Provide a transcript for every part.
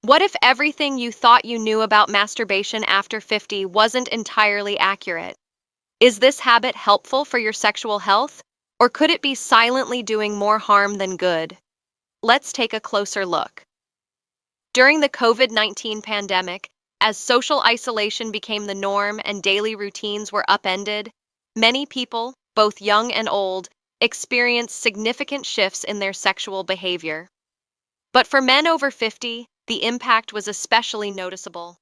What if everything you thought you knew about masturbation after 50 wasn't entirely accurate? Is this habit helpful for your sexual health, or could it be silently doing more harm than good? Let's take a closer look. During the COVID-19 pandemic, as social isolation became the norm and daily routines were upended, many people, both young and old, experienced significant shifts in their sexual behavior. But for men over 50, the impact was especially noticeable.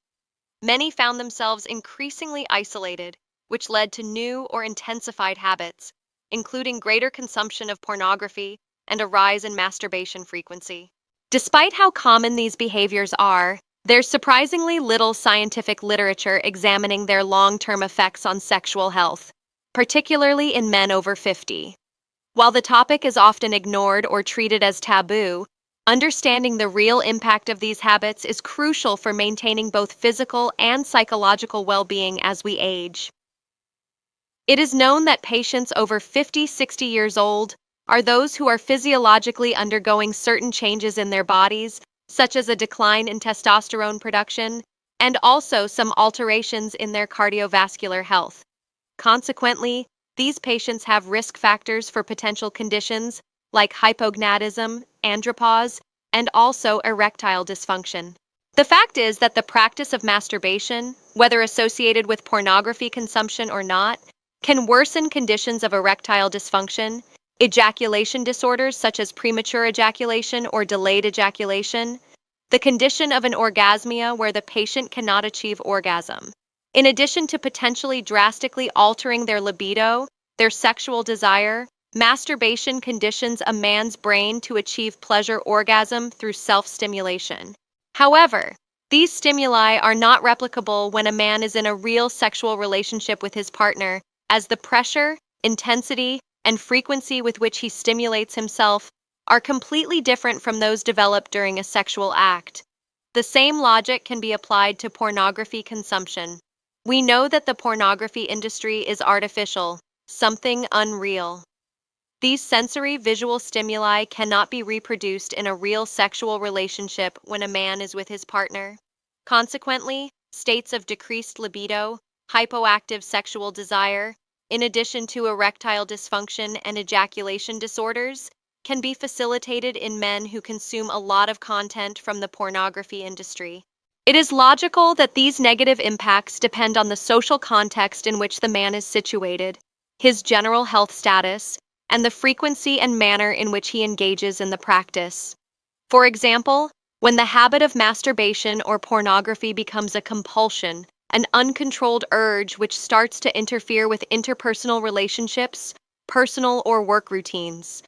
Many found themselves increasingly isolated, which led to new or intensified habits, including greater consumption of pornography and a rise in masturbation frequency. Despite how common these behaviors are, there's surprisingly little scientific literature examining their long-term effects on sexual health, particularly in men over 50. While the topic is often ignored or treated as taboo, understanding the real impact of these habits is crucial for maintaining both physical and psychological well-being as we age. It is known that patients over 50-60 years old are those who are physiologically undergoing certain changes in their bodies, such as a decline in testosterone production, and also some alterations in their cardiovascular health. Consequently, these patients have risk factors for potential conditions like hypogonadism, andropause, and also erectile dysfunction. The fact is that the practice of masturbation, whether associated with pornography consumption or not, can worsen conditions of erectile dysfunction, ejaculation disorders such as premature ejaculation or delayed ejaculation, the condition of an orgasmia where the patient cannot achieve orgasm. In addition to potentially drastically altering their libido, their sexual desire, masturbation conditions a man's brain to achieve pleasure orgasm through self-stimulation. However, these stimuli are not replicable when a man is in a real sexual relationship with his partner, as the pressure, intensity, and frequency with which he stimulates himself are completely different from those developed during a sexual act. The same logic can be applied to pornography consumption. We know that the pornography industry is artificial, something unreal. These sensory visual stimuli cannot be reproduced in a real sexual relationship when a man is with his partner. Consequently, states of decreased libido, hypoactive sexual desire, in addition to erectile dysfunction and ejaculation disorders, can be facilitated in men who consume a lot of content from the pornography industry. It is logical that these negative impacts depend on the social context in which the man is situated, his general health status, and the frequency and manner in which he engages in the practice. For example, when the habit of masturbation or pornography becomes a compulsion, an uncontrolled urge which starts to interfere with interpersonal relationships, personal or work routines,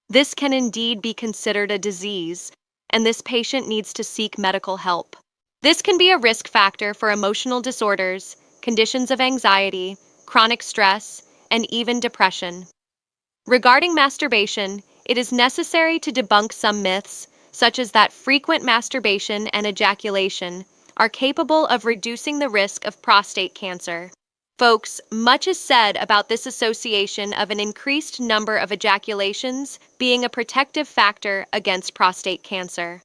this can indeed be considered a disease, and this patient needs to seek medical help. This can be a risk factor for emotional disorders, conditions of anxiety, chronic stress, and even depression. Regarding masturbation, it is necessary to debunk some myths, such as that frequent masturbation and ejaculation are capable of reducing the risk of prostate cancer. Folks, much is said about this association of an increased number of ejaculations being a protective factor against prostate cancer.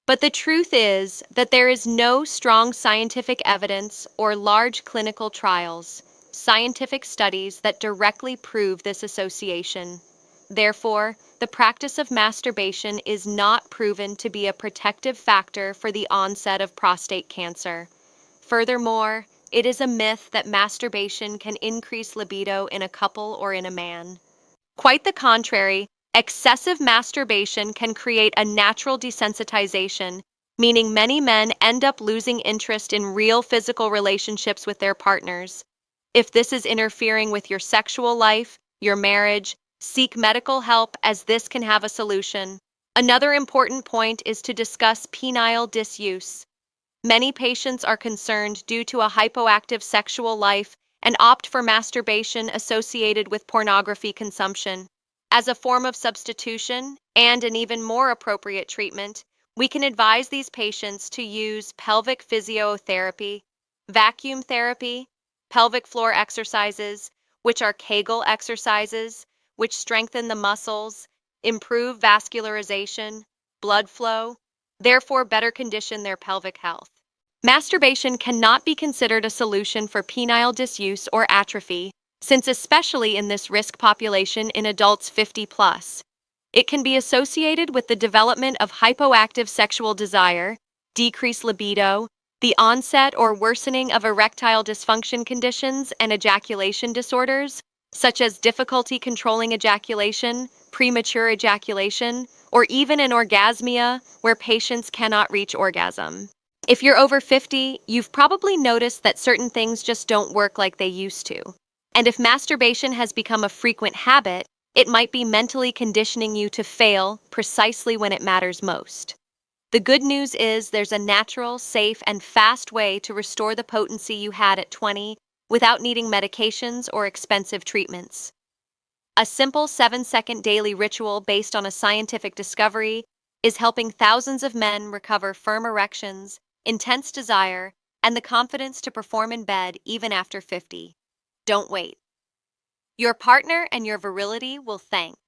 But the truth is that there is no strong scientific evidence or large clinical trials, scientific studies that directly prove this association. Therefore, the practice of masturbation is not proven to be a protective factor for the onset of prostate cancer. Furthermore, it is a myth that masturbation can increase libido in a couple or in a man. Quite the contrary, excessive masturbation can create a natural desensitization, meaning many men end up losing interest in real physical relationships with their partners. If this is interfering with your sexual life, your marriage, seek medical help as this can have a solution. Another important point is to discuss penile disuse. Many patients are concerned due to a hypoactive sexual life and opt for masturbation associated with pornography consumption. As a form of substitution and an even more appropriate treatment, we can advise these patients to use pelvic physiotherapy, vacuum therapy, pelvic floor exercises, which are Kegel exercises, which strengthen the muscles, improve vascularization, blood flow, therefore better condition their pelvic health. Masturbation cannot be considered a solution for penile disuse or atrophy, since especially in this risk population in adults 50 plus, it can be associated with the development of hypoactive sexual desire, decreased libido, the onset or worsening of erectile dysfunction conditions and ejaculation disorders, such as difficulty controlling ejaculation, premature ejaculation, or even an orgasmia where patients cannot reach orgasm. If you're over 50, you've probably noticed that certain things just don't work like they used to. And if masturbation has become a frequent habit, it might be mentally conditioning you to fail precisely when it matters most. The good news is there's a natural, safe, and fast way to restore the potency you had at 20 without needing medications or expensive treatments. A simple 7-second daily ritual based on a scientific discovery is helping thousands of men recover firm erections, intense desire, and the confidence to perform in bed even after 50. Don't wait. Your partner and your virility will thank.